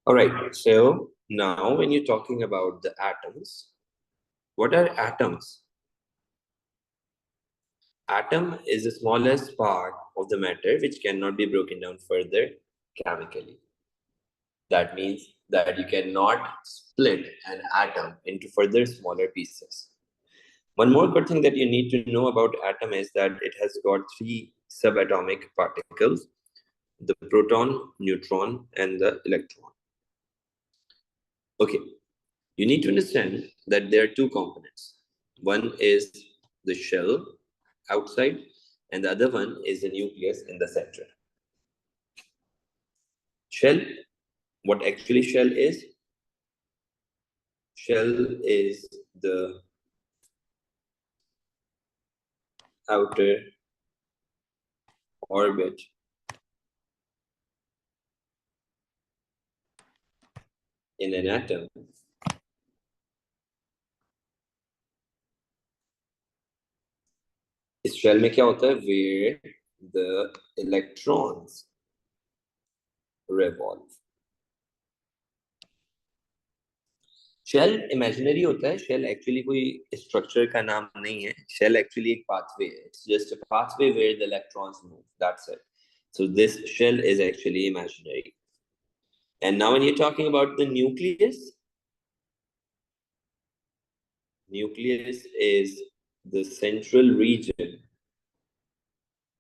All right, so now when you're talking about the atoms, what are atoms? Atom is the smallest part of the matter which cannot be broken down further chemically. That means that you cannot split an atom into further smaller pieces. One more good thing that you need to know about atom is that it has got 3 subatomic particles: the proton, neutron, and the electron. Okay, you need to understand that there are 2 components. One is the shell outside, and the other one is the nucleus in the center. Shell, what actually shell is? Shell is the outer orbit in an atom इस shell में क्या होता है? Where the electrons revolve. Shell imaginary होता है. Shell actually कोई structure का नाम नहीं है. शेल एक्चुअली एक पाथवे है. It's just a pathway where the electrons move. That's it. So this shell is actually imaginary. And now when you're talking about the nucleus, nucleus is the central region.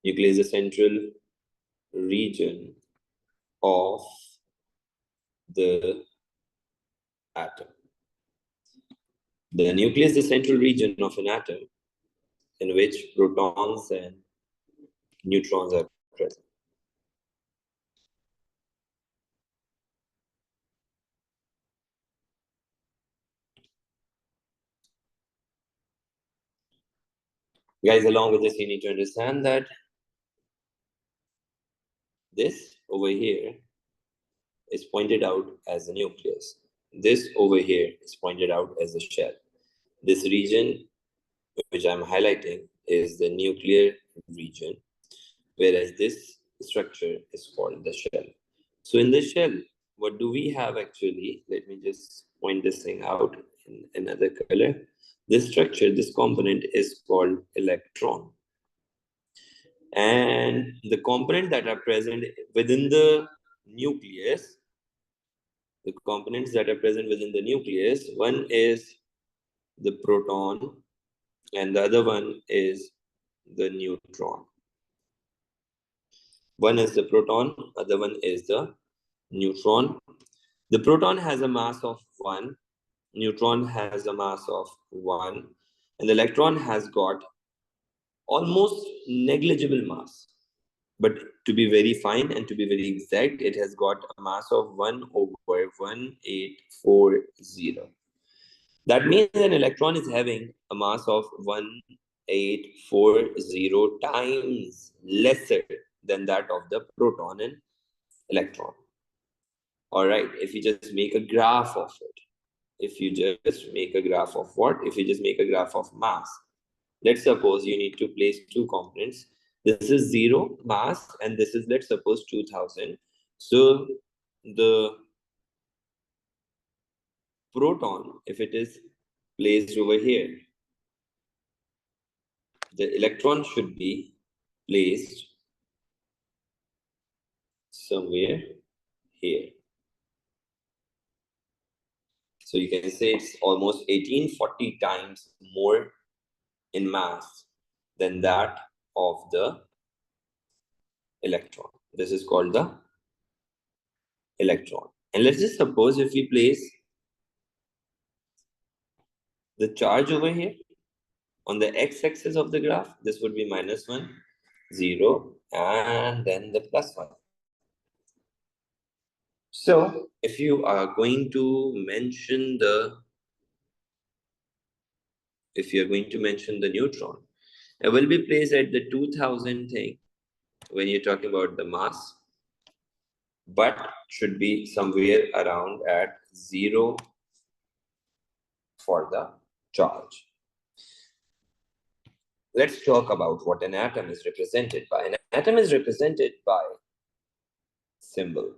Nucleus is the central region of the atom. The nucleus is the central region of an atom in which protons and neutrons are present. Guys, along with this, you need to understand that this over here is pointed out as the nucleus. This over here is pointed out as the shell. This region, which I'm highlighting, is the nuclear region, whereas this structure is called the shell. So in the shell, what do we have actually? Let me just point this thing out in another color. This structure, this component is called electron. And the components that are present within the nucleus, the components that are present within the nucleus, one is the proton and the other one is the neutron. One is the proton, other one is the neutron. The proton has a mass of 1, neutron has a mass of 1, and the electron has got almost negligible mass. But to be very fine and to be very exact, it has got a mass of 1 over 1840. That means an electron is having a mass of 1840 times lesser than that of the proton and electron. All right, if you just make a graph of it, if you just make a graph of what? If you just make a graph of mass, let's suppose you need to place 2 components. This is 0 mass and this is, let's suppose, 2000. So the proton, if it is placed over here, the electron should be placed somewhere here. So you can say it's almost 1840 times more in mass than that of the electron. This is called the electron. And let's just suppose if we place the charge over here on the x-axis of the graph, this would be -1, 0, and then the +1. So if you are going to mention the neutron, it will be placed at the 2000 thing when you're talking about the mass, but should be somewhere around at 0 for the charge. Let's talk about what an atom is represented by. An atom is represented by symbol.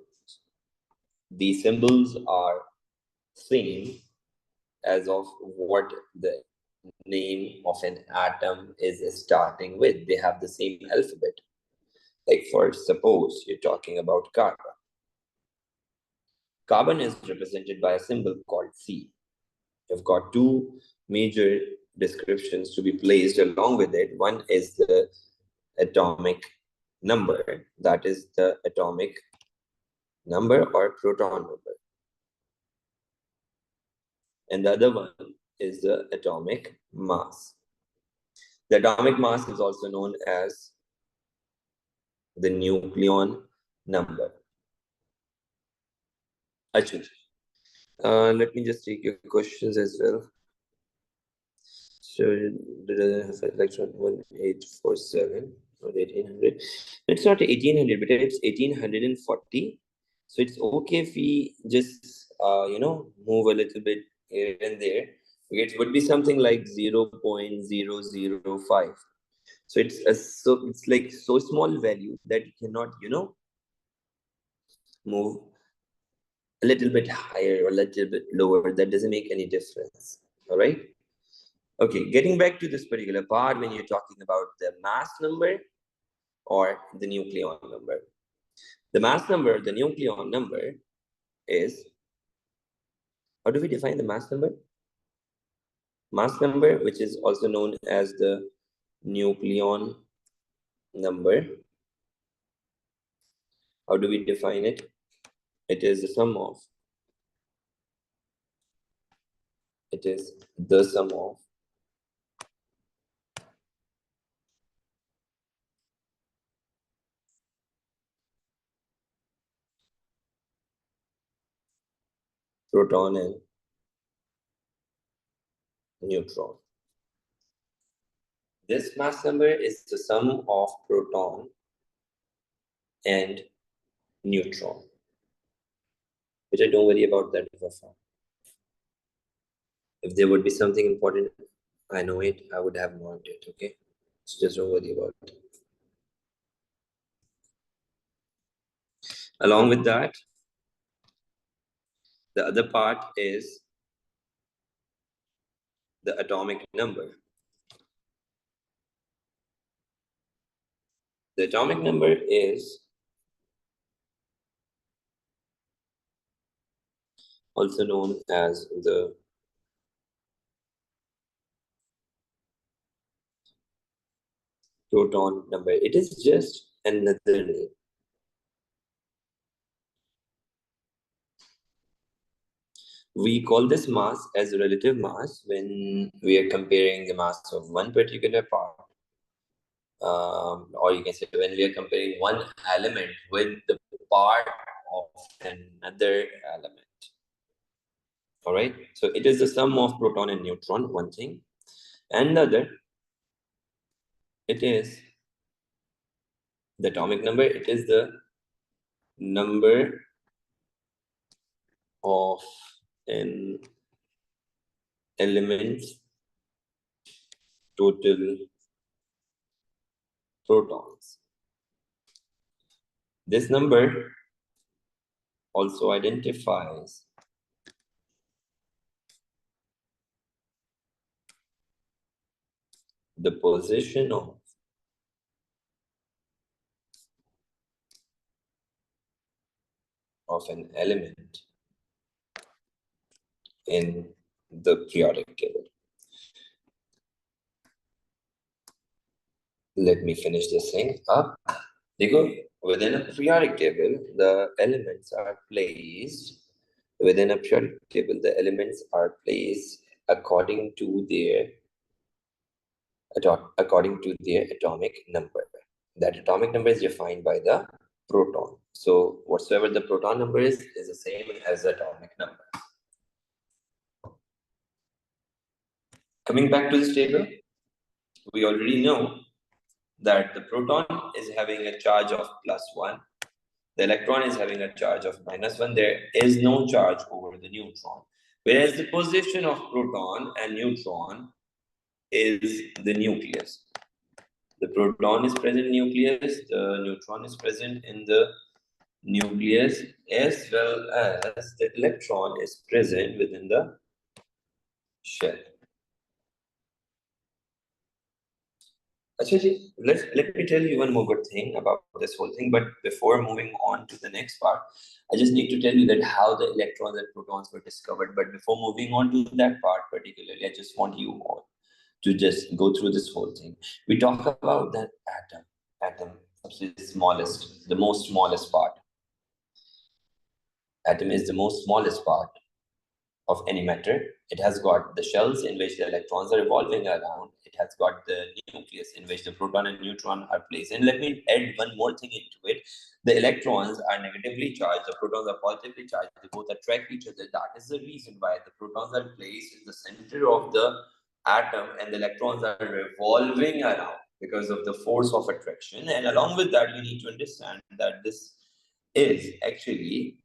These symbols are same as of what the name of an atom is starting with. They have the same alphabet. Like for suppose you're talking about carbon. Carbon is represented by a symbol called C. You've got two major descriptions to be placed along with it. One is the atomic number, that is the atomic number or proton number. And the other one is the atomic mass. The atomic mass is also known as the nucleon number. Achoo. Let me just take your questions as well. So, electron 1847 or 1800. It's not 1800, but it's 1840. So it's okay if we just, move a little bit here and there. It would be something like 0.005. So it's like so small value that you cannot, move a little bit higher or a little bit lower. That doesn't make any difference. All right. Okay, getting back to this particular part, when you're talking about the mass number or the nucleon number. The mass number, the nucleon number is, how do we define the mass number? Mass number, which is also known as the nucleon number. How do we define it? It is the sum of, proton and neutron. This mass number is the sum of proton and neutron. Which I don't worry about that for far. If there would be something important, I know it, I would have marked it, okay? So just don't worry about it. Along with that, the other part is the atomic number. The atomic number is also known as the proton number. It is just another name. We call this mass as relative mass when we are comparing the mass of one particular part. Or you can say when we are comparing one element with the part of another element. All right. So it is the sum of proton and neutron, one thing. And the other, it is the atomic number. It is the number of an element's total protons. This number also identifies the position of an element in the periodic table. Let me finish this thing up. Within a periodic table, the elements are placed. Within a periodic table, the elements are placed according to their atomic number. That atomic number is defined by the proton. So whatsoever the proton number is the same as the atomic number. Coming back to this table, we already know that the proton is having a charge of +1. The electron is having a charge of -1. There is no charge over the neutron. Whereas the position of proton and neutron is the nucleus. The proton is present in the nucleus, the neutron is present in the nucleus as well as the electron is present within the shell. Actually, let me tell you one more good thing about this whole thing. But before moving on to the next part, I just need to tell you that how the electrons and protons were discovered. But before moving on to that part particularly, I just want you all to just go through this whole thing. We talk about that atom, the smallest, the most smallest part. Atom is the most smallest part of any matter. It has got the shells in which the electrons are revolving around. It has got the nucleus in which the proton and neutron are placed. And let me add one more thing into it. The electrons are negatively charged, the protons are positively charged. They both attract each other. That is the reason why the protons are placed in the center of the atom and the electrons are revolving around because of the force of attraction. And along with that, you need to understand that this is actually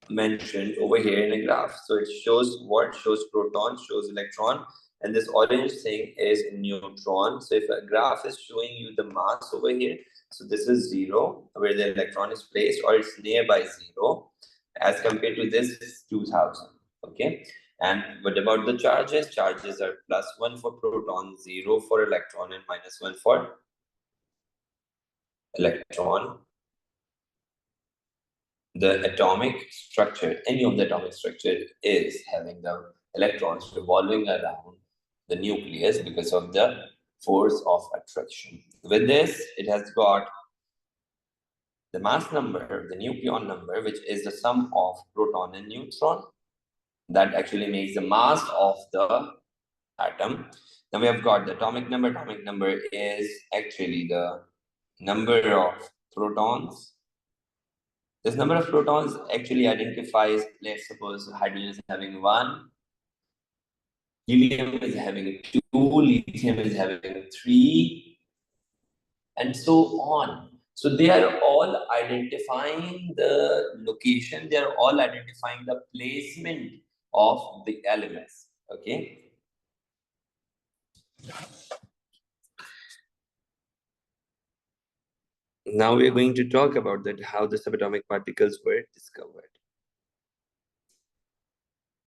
mentioned over here in a graph. So it shows what? Shows proton, shows electron, and this orange thing is neutron. So if a graph is showing you the mass over here, so this is 0, where the electron is placed, or it's nearby 0, as compared to this is 2000. Okay. And what about the charges? Charges are +1 for proton, 0 for electron, and -1 for electron. The atomic structure, any of the atomic structure is having the electrons revolving around the nucleus because of the force of attraction. With this, it has got the mass number, the nucleon number, which is the sum of proton and neutron. That actually makes the mass of the atom. Then we have got the atomic number. Atomic number is actually the number of protons. This number of protons actually identifies, let's suppose hydrogen is having 1, helium is having 2, lithium is having 3, and so on. So they are all identifying the location, they are all identifying the placement of the elements. Okay. Now we are going to talk about that how the subatomic particles were discovered.